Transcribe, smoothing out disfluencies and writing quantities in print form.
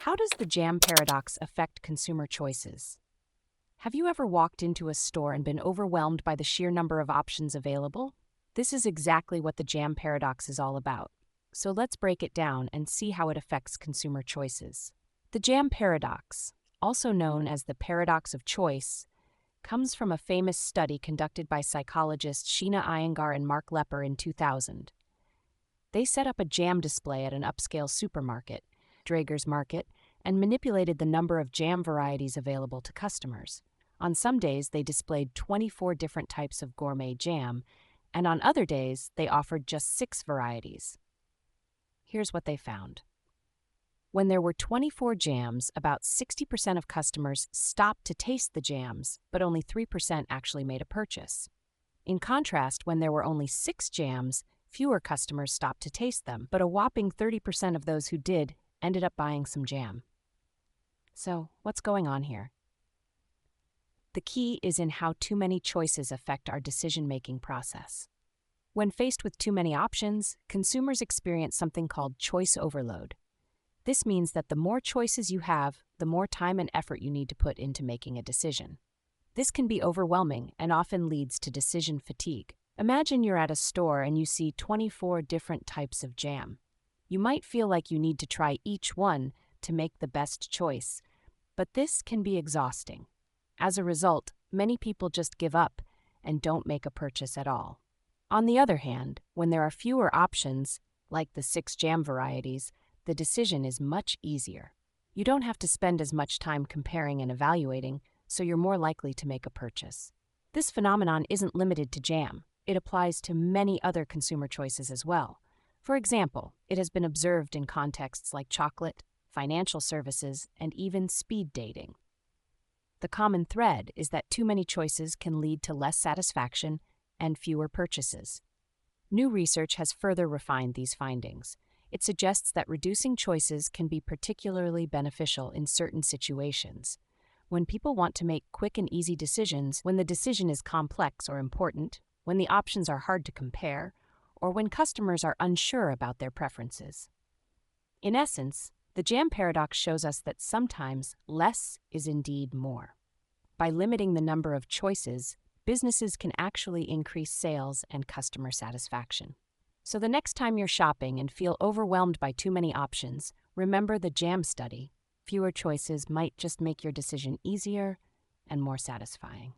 How does the jam paradox affect consumer choices? Have you ever walked into a store and been overwhelmed by the sheer number of options available? This is exactly what the jam paradox is all about. So let's break it down and see how it affects consumer choices. The jam paradox, also known as the paradox of choice, comes from a famous study conducted by psychologists Sheena Iyengar and Mark Lepper in 2000. They set up a jam display at an upscale supermarket, Draeger's Market, and manipulated the number of jam varieties available to customers. On some days, they displayed 24 different types of gourmet jam, and on other days, they offered just 6 varieties. Here's what they found. When there were 24 jams, about 60% of customers stopped to taste the jams, but only 3% actually made a purchase. In contrast, when there were only 6 jams, fewer customers stopped to taste them, but a whopping 30% of those who did ended up buying some jam. So, what's going on here? The key is in how too many choices affect our decision-making process. When faced with too many options, consumers experience something called choice overload. This means that the more choices you have, the more time and effort you need to put into making a decision. This can be overwhelming and often leads to decision fatigue. Imagine you're at a store and you see 24 different types of jam. You might feel like you need to try each one to make the best choice, but this can be exhausting. As a result, many people just give up and don't make a purchase at all. On the other hand, when there are fewer options, like the 6 jam varieties, the decision is much easier. You don't have to spend as much time comparing and evaluating, so you're more likely to make a purchase. This phenomenon isn't limited to jam. It applies to many other consumer choices as well. For example, it has been observed in contexts like chocolate, financial services, and even speed dating. The common thread is that too many choices can lead to less satisfaction and fewer purchases. New research has further refined these findings. It suggests that reducing choices can be particularly beneficial in certain situations. When people want to make quick and easy decisions, when the decision is complex or important, when the options are hard to compare, or when customers are unsure about their preferences. In essence, the jam paradox shows us that sometimes less is indeed more. By limiting the number of choices, businesses can actually increase sales and customer satisfaction. So the next time you're shopping and feel overwhelmed by too many options, remember the jam study. Fewer choices might just make your decision easier and more satisfying.